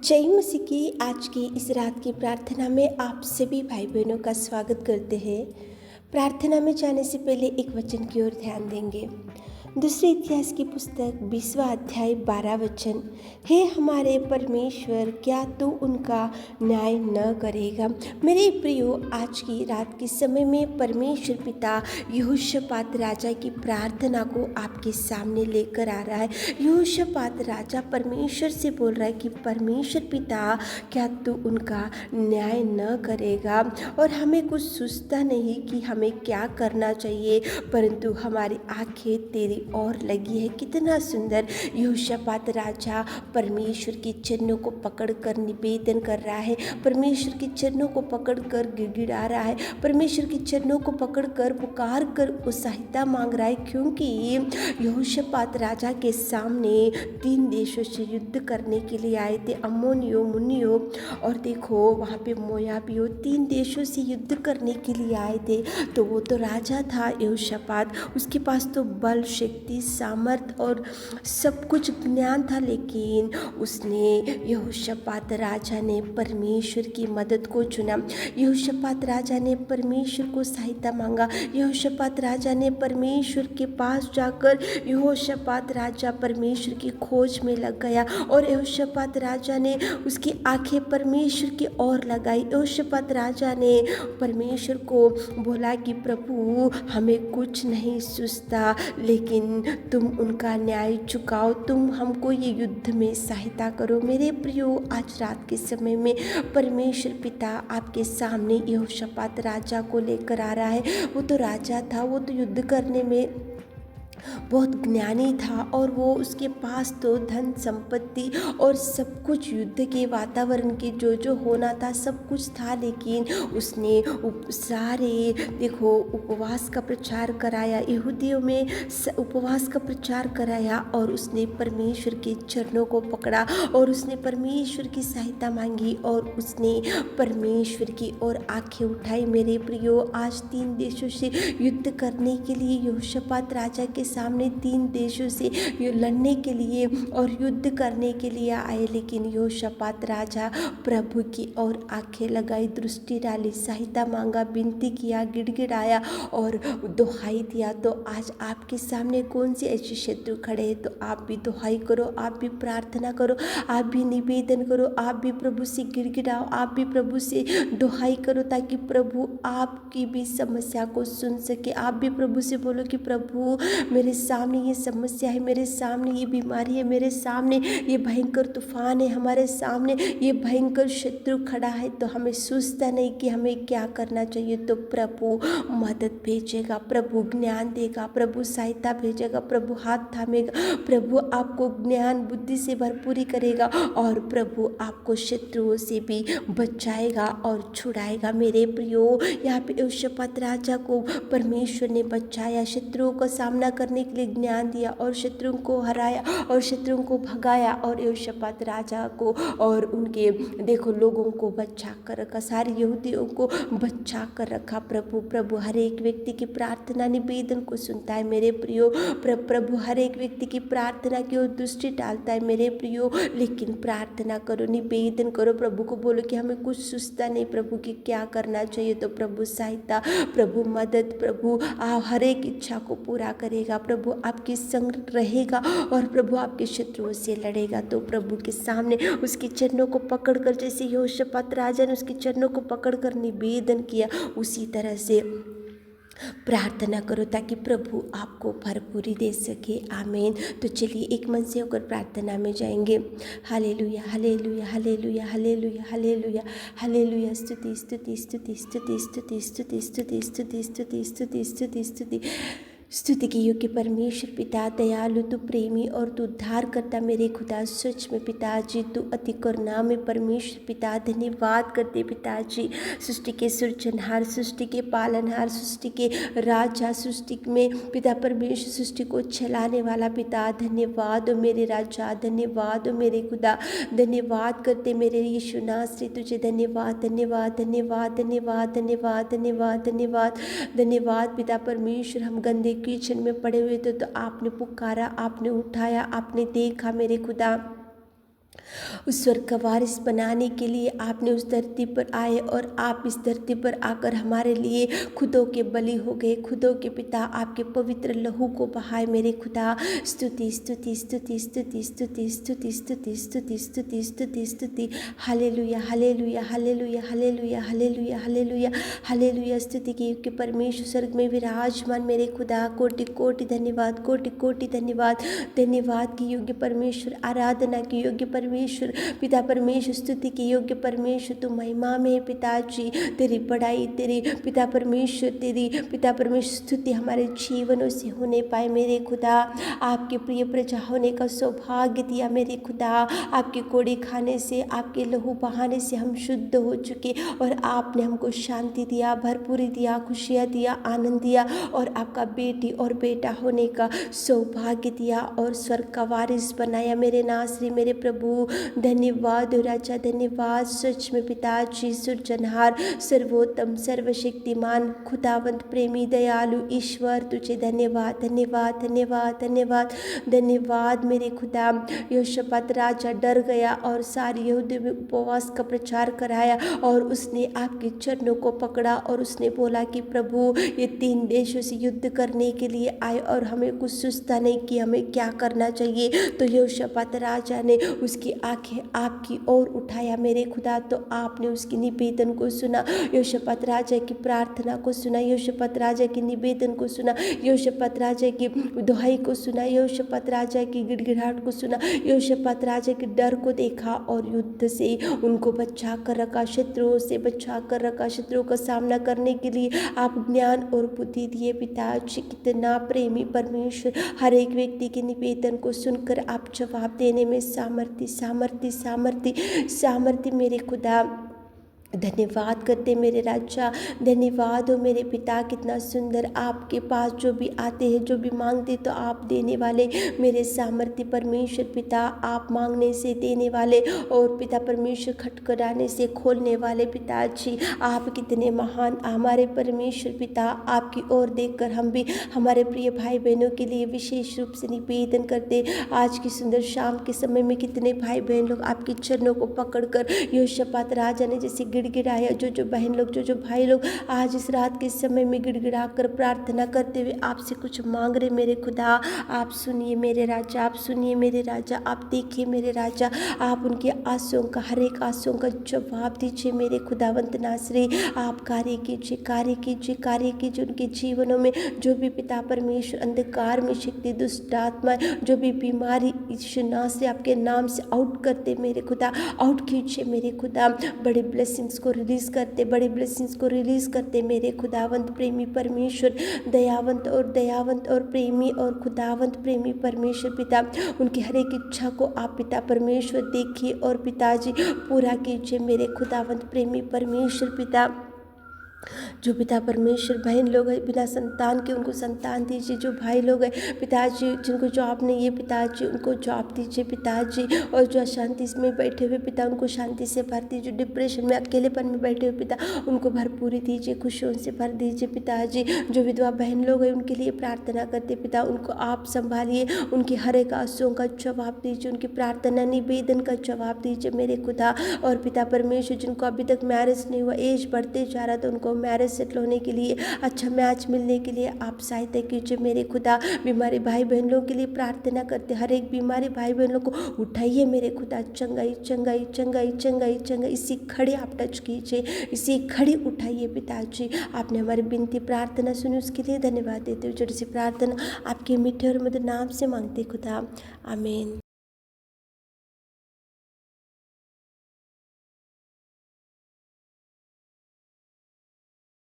जय मसीह की आज की इस रात की प्रार्थना में आप सभी भाई बहनों का स्वागत करते हैं। प्रार्थना में जाने से पहले एक वचन की ओर ध्यान देंगे। दूसरे इतिहास की पुस्तक 20वां अध्याय 12 वचन। हे हमारे परमेश्वर, क्या तू उनका न्याय न करेगा। मेरे प्रियो, आज की रात के समय में परमेश्वर पिता यहोशापात राजा की प्रार्थना को आपके सामने लेकर आ रहा है। यहोशापात राजा परमेश्वर से बोल रहा है कि परमेश्वर पिता, क्या तू उनका न्याय न करेगा। और हमें कुछ सोचता नहीं कि हमें क्या करना चाहिए, परंतु हमारी आंखें तेरी और लगी है। कितना सुंदर यहोशापात राजा परमेश्वर के चरणों को पकड़कर निवेदन कर रहा है, परमेश्वर के चरणों को पकड़कर गिड़गिड़ा रहा है, परमेश्वर के चरणों को पकड़कर पुकार कर वो सहायता मांग रहा है। क्योंकि यहोशापात राजा के सामने 3 देशों से युद्ध करने के लिए आए थे, अम्मोनियों, मुन्नियों और देखो वहाँ पे मोयाबियों, 3 देशों से युद्ध करने के लिए आए थे। तो वो तो राजा था यहोशापात, उसके पास तो बल, शक्ति, सामर्थ और सब कुछ ज्ञान था, लेकिन उसने यहोशापात राजा ने परमेश्वर की मदद को चुना। यहोशापात राजा ने परमेश्वर को सहायता मांगा। यहोशापात राजा ने परमेश्वर के पास जाकर यहोशापात राजा परमेश्वर की खोज में लग गया और यहोशापात राजा ने उसकी आंखें परमेश्वर की ओर लगाई। यहोशापात राजा ने परमेश्वर को बोला कि प्रभु, हमें कुछ नहीं सूझता, लेकिन तुम उनका न्याय चुकाओ, तुम हमको ये युद्ध में सहायता करो। मेरे प्रियो, आज रात के समय में परमेश्वर पिता आपके सामने यहोशापात राजा को लेकर आ रहा है। वो तो राजा था, वो तो युद्ध करने में बहुत ज्ञानी था और वो उसके पास तो धन संपत्ति और सब कुछ, युद्ध के वातावरण के जो होना था सब कुछ था, लेकिन उसने सारे देखो उपवास का प्रचार कराया, यहूदियों में उपवास का प्रचार कराया और उसने परमेश्वर के चरणों को पकड़ा और उसने परमेश्वर की सहायता मांगी और उसने परमेश्वर की ओर आंखें उठाई। मेरे प्रियो, आज 3 देशों से युद्ध करने के लिए यहोशापात राजा के सामने 3 देशों से लड़ने के लिए और युद्ध करने के लिए आए, लेकिन यहोशापात राजा प्रभु की ओर आंखें लगाई, दृष्टि डाली, सहायता मांगा, विनती किया, गिड़गिड़ाया और दुहाई दिया। तो आज आपके सामने कौन से ऐसे शत्रु खड़े हैं, तो आप भी दुहाई करो, आप भी प्रार्थना करो, आप भी निवेदन करो, आप भी प्रभु से गिड़गिड़ाओ, आप भी प्रभु से दुहाई करो, ताकि प्रभु आपकी भी समस्या को सुन सके। आप भी प्रभु से बोलो कि प्रभु, मेरे सामने ये समस्या है, मेरे सामने ये बीमारी है, मेरे सामने ये भयंकर तूफान है, हमारे सामने ये भयंकर शत्रु खड़ा है, तो हमें सोचता नहीं कि हमें क्या करना चाहिए। तो प्रभु मदद भेजेगा, प्रभु ज्ञान देगा, प्रभु सहायता भेजेगा, प्रभु हाथ थामेगा, प्रभु आपको ज्ञान बुद्धि से भरपूरी करेगा और प्रभु आपको शत्रुओं से भी बचाएगा और छुड़ाएगा। मेरे प्रियो, यहाँ पे यहोशापात राजा को परमेश्वर ने बचाया, शत्रुओं का सामना करने के लिए ज्ञान दिया और शत्रुओं को हराया और शत्रुओं को भगाया और यहोशापात राजा को और उनके देखो लोगों को बचा कर रखा, सारे यहूदियों को बचा कर रखा। प्रभु हर एक व्यक्ति की प्रार्थना निवेदन को सुनता है। मेरे प्रियो, प्रभु हर एक व्यक्ति की प्रार्थना की ओर दृष्टि डालता है। मेरे प्रियो, लेकिन प्रार्थना करो, निवेदन करो, प्रभु को बोलो कि हमें कुछ सूझता नहीं, प्रभु की क्या करना चाहिए। तो प्रभु सहायता, प्रभु मदद, प्रभु हर एक इच्छा को पूरा करेगा, प्रभु आपके संग रहेगा और प्रभु आपके शत्रुओं से लड़ेगा। तो प्रभु के सामने उसके चरणों को पकड़कर, जैसे यहोशापात राजा ने उसके चरणों को पकड़कर निवेदन किया, उसी तरह से प्रार्थना करो ताकि प्रभु आपको भरपूरी दे सके। आमीन। तो चलिए एक मन से होकर प्रार्थना में जाएंगे। Hallelujah, hallelujah, hallelujah, hallelujah, hallelujah, hallelujah. स्तुति, स्तुति, स्तुति, स्तुति, स्तुति, स्तुति, स्तुति, स्तुति, स्तुति, स्तुति, स्तुति, स्तुति। स्तुति की योग्य परमेश्वर पिता, दयालु तू, प्रेमी और तू उद्धार करता मेरे खुदा, सच में पिताजी तू अति करुणामय परमेश्वर पिता। धन्यवाद करते पिताजी, सृष्टि के सृजनहार, सृष्टि के पालनहार, सृष्टि के राजा, सृष्टि में पिता परमेश्वर, सृष्टि को चलाने वाला पिता। धन्यवाद हो मेरे राजा, धन्यवाद हो मेरे खुदा, धन्यवाद करते मेरे यीशु नासरी तुझे। धन्यवाद, धन्यवाद, धन्यवाद, धन्यवाद, धन्यवाद, धन्यवाद, धन्यवाद, धन्यवाद पिता परमेश्वर। हम गंदे किचन में पड़े हुए थे तो आपने पुकारा, आपने उठाया, आपने देखा मेरे खुदा। उस स्वर्ग का वारिस बनाने के लिए आपने उस धरती पर आए और आप इस धरती पर आकर हमारे लिए खुदों के बलि हो गए। खुदों के पिता आपके पवित्र लहू को बहाए मेरे खुदा। स्तुति स्तुति स्तुति स्तुति स्तुति स्तुति स्तुति स्तुति स्तुति स्तुति स्तुति। Hallelujah hallelujah hallelujah hallelujah hallelujah hallelujah hallelujah. स्तुति के युग के परमेश्वर स्वर्ग में विराजमान मेरे खुदा, कोटि कोटि धन्यवाद, कोटि कोटि धन्यवाद। धन्यवाद की योग्य परमेश्वर, आराधना की योग्य परमेश्वर, पिता परमेश्वर, स्तुति के योग्य परमेश्वर। तू महिमा में पिताजी, तेरी बड़ाई, तेरी पिता परमेश्वर, तेरी पिता परमेश्वर स्तुति हमारे जीवनों से होने पाए मेरे खुदा। आपके प्रिय प्रजा होने का सौभाग्य दिया मेरे खुदा। आपके कोड़े खाने से, आपके लहू बहाने से हम शुद्ध हो चुके और आपने हमको शांति दिया, भरपूरी दिया, खुशियाँ दिया, आनंद दिया और आपका बेटी और बेटा होने का सौभाग्य दिया और स्वर्ग का वारिस बनाया मेरे नासरी, मेरे प्रभु। धन्यवाद राजा, धन्यवाद। सच में पिताजी, सुरजनहार, सर्वोत्तम, सर्वशक्तिमान, खुदावंत, प्रेमी, दयालु ईश्वर, तुझे धन्यवाद धन्यवाद धन्यवाद धन्यवाद धन्यवाद मेरे खुदा। यहोशापात राजा डर गया और सारी यहूदी में उपवास का प्रचार कराया और उसने आपके चरणों को पकड़ा और उसने बोला कि प्रभु, ये 3 देशों से युद्ध करने के लिए आए और हमें कुछ सुस्ता नहीं कि हमें क्या करना चाहिए। तो यहोशापात राजा ने उसकी आंखें आपकी ओर उठाया मेरे खुदा, तो आपने उसकी निवेदन को सुना। यहोशापात राजा की प्रार्थना को सुना, यहोशापात राजा की निवेदन को सुना, यहोशापात राजा की दुहाई को सुना, यहोशापात राजा की गिड़गिड़ाहट को सुना, यहोशापात राजा के डर को देखा और युद्ध से उनको बचा कर रखा, शत्रुओं से बचा कर रखा। शत्रुओं का सामना करने के लिए आप ज्ञान और बुद्धि दिए पिताजी। कितना प्रेमी परमेश्वर, हर एक व्यक्ति के निवेदन को सुनकर आप जवाब देने में सामर्थ्य सामर्थ्य सामर्थ्य सामर्थ्य मेरे खुदा। धन्यवाद करते मेरे राजा, धन्यवाद हो मेरे पिता। कितना सुंदर, आपके पास जो भी आते हैं, जो भी मांगते तो आप देने वाले मेरे सामर्थ्य परमेश्वर पिता। आप मांगने से देने वाले और पिता परमेश्वर खटखटाने से खोलने वाले पिताजी। आप कितने महान हमारे परमेश्वर पिता। आपकी ओर देखकर हम भी हमारे प्रिय भाई बहनों के लिए विशेष रूप से निवेदन करते। आज की सुंदर शाम के समय में कितने भाई बहन लोग आपके चरणों को पकड़कर यहोशापात राजा ने जैसे गिड़गिड़ाया, जो बहन लोग, जो भाई लोग आज इस रात के समय में गिड़गिड़ा कर प्रार्थना करते हुए आपसे कुछ मांग रहे मेरे खुदा, आप सुनिए मेरे राजा, आप सुनिए मेरे राजा, आप देखिए मेरे राजा। आप उनकी आंसुओं का, हर एक आंसुओं का जवाब दीजिए मेरे खुदावंत नासरी। आप कार्य कीजिए, कार्य कीजिए, कार्य कीजिए उनके जीवनों में। जो भी पिता परमेश्वर अंधकार में शक्ति, दुष्ट आत्मा, जो भी बीमारी यीशु नाम से, आपके नाम से आउट करते मेरे खुदा, आउट कीजिए मेरे खुदा। बड़े ब्लेसिंग्स को रिलीज करते, बड़े ब्लेसिंग्स को रिलीज करते मेरे खुदावंत प्रेमी परमेश्वर, दयावंत और प्रेमी और खुदावंत प्रेमी परमेश्वर पिता। उनकी हर एक इच्छा को आप पिता परमेश्वर देखिए और पिताजी पूरा कीजिए मेरे खुदावंत प्रेमी परमेश्वर पिता। जो पिता परमेश्वर बहन लोग हैं बिना संतान के, उनको संतान दीजिए। जो भाई लोग हैं पिताजी जिनको जॉब नहीं है पिताजी, उनको जॉब दीजिए पिताजी। और जो अशांति में बैठे हुए पिता, उनको शांति से भर दीजिए। जो डिप्रेशन में, अकेलेपन में बैठे हुए पिता, उनको भरपूरी दीजिए, खुशियों से भर दीजिए पिताजी। जो विधवा बहन लोग हैं उनके लिए प्रार्थना करते पिता, उनको आप संभालिए, उनकी हर एक आंसुओं का जवाब दीजिए, उनकी प्रार्थना निवेदन का जवाब दीजिए मेरे खुदा। और पिता परमेश्वर जिनको अभी तक मैरिज नहीं हुआ, एज बढ़ते जा रहा, तो उनको मैरिज सेटल होने के लिए, अच्छा मैच मिलने के लिए आप सहायता कीजिए मेरे खुदा। बीमारी भाई बहन लोगों के लिए प्रार्थना करते, हर एक बीमारी भाई बहन लोगों को उठाइए मेरे खुदा। चंगाई चंगाई चंगाई चंगाई चंगाई, इसी खड़े आप टच कीजिए, इसी खड़े उठाइए पिताजी। आपने हमारी विनती प्रार्थना सुनी, उसके लिए धन्यवाद देते हुए छोटी सी प्रार्थना आपके मीठे और मधुर नाम से मांगते खुदा, आमीन।